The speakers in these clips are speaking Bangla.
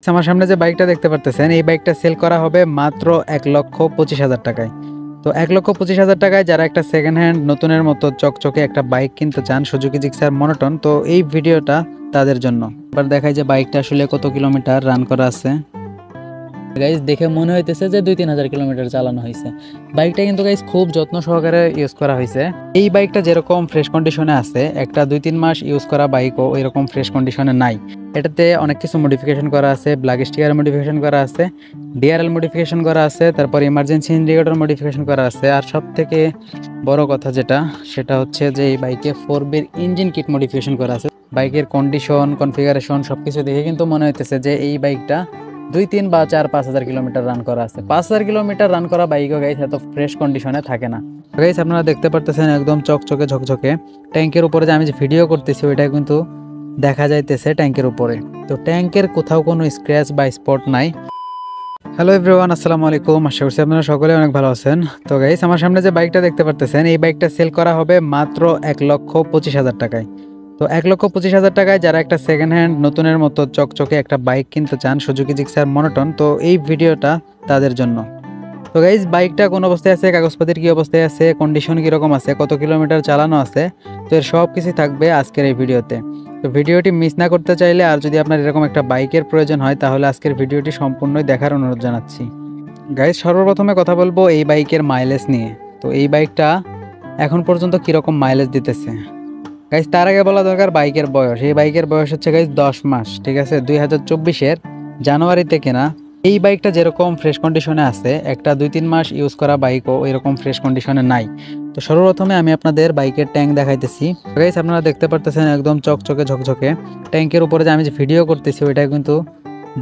আমার সামনে যে বাইকটা দেখতে পারতেছেন এই বাইকটা সেল করা হবে মাত্র 1,25,000 টাকায়। তো 1,25,000 টাকায় যারা একটা সেকেন্ড হ্যান্ড নতুনের মতো চকচকে একটা বাইক কিনতে চান সুজুকি জিক্সার মনোটন, তো এই ভিডিওটা তাদের জন্য। এবার দেখাই যে বাইকটা আসলে কত কিলোমিটার রান করা আছে। গাইজ দেখে মনে হইতেছে যে 2-3 হাজার কিলোমিটার চালানো হয়েছে। বাইকটা কিন্তু গাইজ খুব যত্ন সহকারে ইউজ করা হয়েছে। এই বাইকটা যেরকম ফ্রেশ কন্ডিশনে আছে, একটা 2-3 মাস ইউজ করা বাইকও এরকম ফ্রেশ কন্ডিশনে নাই। এটাতে অনেক কিছু মডিফিকেশন করা আছে, ব্ল্যাক স্টিকার মডিফিকেশন করা আছে, ডিআরএল মডিফিকেশন করা আছে, তারপর ইমার্জেন্সি ইন্ডিকেটর মডিফিকেশন করা আছে। আর সব থেকে বড় কথা যেটা, সেটা হচ্ছে যে এই বাইকে 4B ইঞ্জিন কিট মডিফিকেশন করা আছে। বাইকের কন্ডিশন, কনফিগারেশন সবকিছু দেখে কিন্তু মনে হইতেছে যে এই বাইকটা 2-3 বা 4-5 হাজার কিলোমিটার রান করা আছে। 5,000 কিলোমিটার রান করা বাইকও গাইস এত ফ্রেশ কন্ডিশনে থাকে না। গাইস আপনারা দেখতে পারতেছেন একদম চকচকে ঝকঝকে। ট্যাঙ্কের উপরে যে আমি যে ভিডিও করতেছি ওইটা কিন্তু দেখা যাইতেছে ট্যাঙ্কের উপরে। তো ট্যাঙ্কের কোথাও কোনো স্ক্র্যাচ বা স্পট নাই। হ্যালো এভরিওয়ান, আসসালামু আলাইকুম। আশা করছি আপনারা সকলে অনেক ভালো আছেন। তো গাইস আমার সামনে যে বাইকটা দেখতে পারতেছেন এই বাইকটা সেল করা হবে মাত্র 1,25,000 টাকায়। তো 1,25,000 টাকায় যারা একটা সেকেন্ড হ্যান্ড নতুনের মতো চকচকে একটা বাইক কিনতে চান সুজুকি জিক্সার মনোটন, তো এই ভিডিওটা তাদের জন্য। তো গাইজ বাইকটা কোন অবস্থায় আছে, কাগজপত্রের কি অবস্থায় আছে, কন্ডিশন কীরকম আছে, কত কিলোমিটার চালানো আছে, তো এর সব কিছুই থাকবে আজকের এই ভিডিওতে। তো ভিডিওটি মিস না করতে চাইলে আর যদি আপনার এরকম একটা বাইকের প্রয়োজন হয় তাহলে আজকের ভিডিওটি সম্পূর্ণই দেখার অনুরোধ জানাচ্ছি। গাইজ সর্বপ্রথমে কথা বলবো এই বাইকের মাইলেজ নিয়ে। তো এই বাইকটা এখন পর্যন্ত কীরকম মাইলেজ দিতেছে। গাইজ তার আগে বলা দরকার বাইকের বয়স। এই বাইকের বয়স হচ্ছে গাইজ 10 মাস, ঠিক আছে, 2024-এর জানুয়ারিতে কেনা। এই বাইকটা যেরকম ফ্রেশ কন্ডিশনে আছে, একটা 2-3 মাস ইউজ করা বাইকও এরকম ফ্রেশ কন্ডিশনে নাই। তো সর্বপ্রথমে আমি আপনাদের বাইকের ট্যাঙ্ক দেখাইতেছি। গাইজ আপনারা দেখতে পারতেছেন একদম চকচকে ঝকঝকে। ট্যাঙ্কের উপরে যে আমি যে ভিডিও করতেছি ওইটা কিন্তু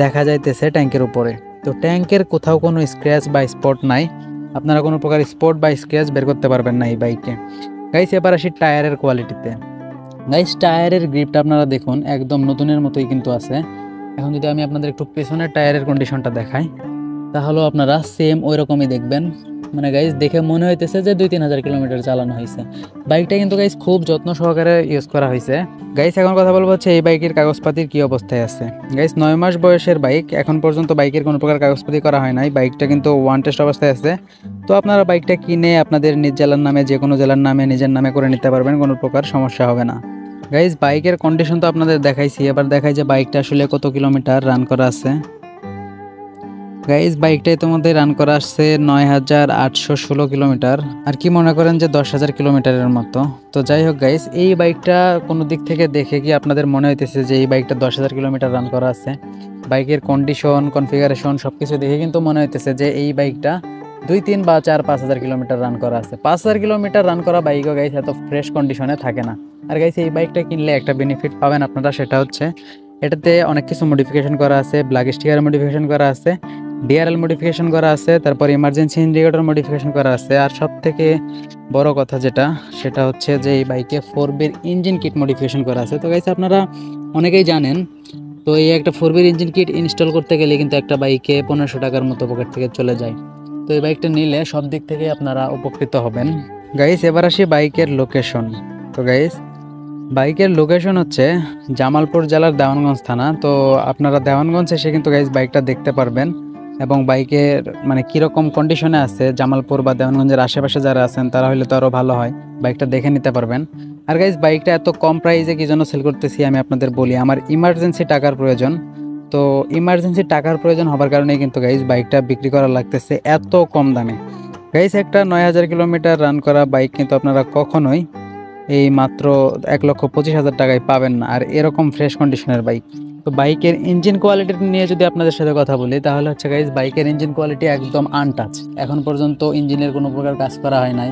দেখা যাইতেছে ট্যাঙ্কের উপরে। তো ট্যাঙ্কের কোথাও কোনো স্ক্র্যাচ বা স্পট নাই। আপনারা কোনো প্রকার স্পট বা স্ক্র্যাচ বের করতে পারবেন না এই বাইকে। গাইজ এবার আসি টায়ারের কোয়ালিটিতে। গাইস টায়ারের গ্রিপটা আপনারা দেখুন একদম নতুনের মতোই কিন্তু আছে। এখন যদি আমি আপনাদের একটু পেছনের টায়ারের কন্ডিশনটা দেখাই তাহলেও আপনারা সেম ওই রকমই দেখবেন। মানে গাইস দেখে মনে হইতেছে যে 2-3 হাজার কিলোমিটার চালানো হয়েছে। বাইকটা কিন্তু গাইস খুব যত্ন সহকারে ইউজ করা হয়েছে। গাইস এখন কথা বলবো হচ্ছে এই বাইকের কাগজপাতির কি অবস্থায় আছে। গাইস 9 মাস বয়সের বাইক, এখন পর্যন্ত বাইকের কোনো প্রকার কাগজপাতি করা হয় নাই। বাইকটা কিন্তু ওয়ান টেস্ট অবস্থায় আছে। তো আপনারা বাইকটা কিনে আপনাদের নিজ জেলার নামে, যে কোনো জেলার নামে নিজের নামে করে নিতে পারবেন, কোনো প্রকার সমস্যা হবে না। গাইজ বাইকের কন্ডিশন তো আপনাদের দেখাইছি, এবার দেখাই যে বাইকটা আসলে কত কিলোমিটার রান করা আছে। গাইজ বাইকটাই তোমাদের রান করা আসছে 9,816 কিলোমিটার। আর কি মনে করেন যে 10,000 কিলোমিটারের মতো। তো যাই হোক গাইজ, এই বাইকটা কোনো দিক থেকে দেখে কি আপনাদের মনে হইতেছে যে এই বাইকটা 10,000 কিলোমিটার রান করা আছে? বাইকের কন্ডিশন, কনফিগারেশন সব কিছু দেখে কিন্তু মনে হইতেছে যে এই বাইকটা 2-3 বা 4-5 হাজার কিলোমিটার রান করা আছে। 5,000 কিলোমিটার রান করা বাইকও গাইজ এত ফ্রেশ কন্ডিশনে থাকে না। আর গাইস এই বাইকটা কিনলে একটা বেনিফিট পাবেন আপনারা, সেটা হচ্ছে এটাতে অনেক কিছু মডিফিকেশন করা আছে, ব্ল্যাক স্টিকার মডিফিকেশন করা আছে, ডিআরএল মডিফিকেশন করা আছে, তারপর ইমার্জেন্সি ইন্ডিকেটর মডিফিকেশন করা আছে। আর সব থেকে বড় কথা যেটা, সেটা হচ্ছে যে এই বাইকে 4B ইঞ্জিন কিট মডিফিকেশন করা আছে। তো গাইস আপনারা অনেকেই জানেন, তো এই একটা 4B ইঞ্জিন কিট ইনস্টল করতে গেলে কিন্তু একটা বাইকে 1500 টাকার মতো পকেট থেকে চলে যায়। তো এই বাইকটা নিলে সব দিক থেকে আপনারা উপকৃত হবেন। গাইস এবার আসি বাইকের লোকেশন। তো গাইস বাইকের লোকেশন হচ্ছে জামালপুর জেলার দেওয়ানগঞ্জ থানা। তো আপনারা দেওয়ানগঞ্জ এসে কিন্তু গাইজ বাইকটা দেখতে পারবেন এবং বাইকের মানে কীরকম কন্ডিশনে আছে, জামালপুর বা দেওয়ানগঞ্জের আশেপাশে যারা আছেন তারা হলে তো আরও ভালো হয়, বাইকটা দেখে নিতে পারবেন। আর গাইজ বাইকটা এত কম প্রাইসে কী জন্য সেল করতেছি আমি আপনাদের বলি। আমার ইমার্জেন্সি টাকার প্রয়োজন। তো ইমার্জেন্সি টাকার প্রয়োজন হবার কারণেই কিন্তু গাইজ বাইকটা বিক্রি করা লাগতেছে এত কম দামে। গাইজ একটা 9,000 কিলোমিটার রান করা বাইক কিন্তু আপনারা কখনোই এই মাত্র 1,25,000 টাকায় পাবেন না, আর এরকম ফ্রেশ কন্ডিশনের বাইক। তো বাইকের ইঞ্জিন কোয়ালিটি নিয়ে যদি আপনাদের সাথে কথা বলি তাহলে হচ্ছে গাইজ বাইকের ইঞ্জিন কোয়ালিটি একদম আনটাচ। এখন পর্যন্ত ইঞ্জিনের কোনো প্রকার কাজ করা হয় নাই,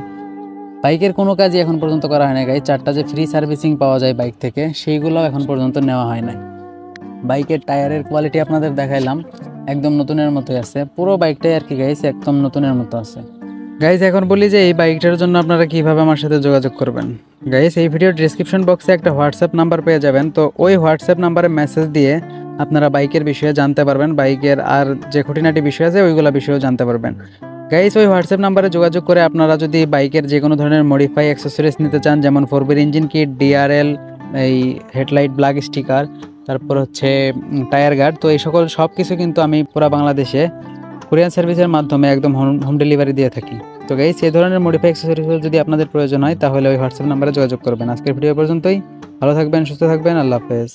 বাইকের কোনো কাজই এখন পর্যন্ত করা হয় নাই গাইজ। 4টা যে ফ্রি সার্ভিসিং পাওয়া যায় বাইক থেকে, সেইগুলোও এখন পর্যন্ত নেওয়া হয় নাই। বাইকের টায়ারের কোয়ালিটি আপনাদের দেখাইলাম, একদম নতুনের মতোই আছে। পুরো বাইকটাই আর কি গাইজ একদম নতুনের মতো আছে। গাইজ এখন বলি যে এই বাইকটার জন্য আপনারা কিভাবে আমার সাথে যোগাযোগ করবেন। গাইজ এই ভিডিওর ডিসক্রিপশন বক্সে একটা হোয়াটসঅ্যাপ নাম্বার পেয়ে যাবেন। তো ওই হোয়াটসঅ্যাপ নাম্বারে মেসেজ দিয়ে আপনারা বাইকের বিষয়ে জানতে পারবেন, বাইকের আর যে খুঁটিনাটি বিষয় আছে ওইগুলো বিষয়েও জানতে পারবেন। গাইজ ওই হোয়াটসঅ্যাপ নাম্বারে যোগাযোগ করে আপনারা যদি বাইকের যে কোনো ধরনের মডিফাই অ্যাক্সেসরিজ নিতে চান, যেমন 4B ইঞ্জিন কিট, ডিআরএল, এই হেডলাইট ব্ল্যাক স্টিকার, তারপর হচ্ছে টায়ার গার্ড। তো এই সকল সব কিছু কিন্তু আমি পুরো বাংলাদেশে কোরিয়ান সার্ভিসের মাধ্যমে একদম হোম ডেলিভারি দিয়ে থাকি। তো গাইস, এই ধরনের মডিফাই অ্যাক্সেসরিজ যদি আপনাদের প্রয়োজন হয় তাহলে ওই হোয়াটসঅ্যাপ নাম্বারে যোগাযোগ করবেন। আজকের ভিডিও পর্যন্তই। ভালো থাকবেন, সুস্থ থাকবেন, আল্লাহ হাফেজ।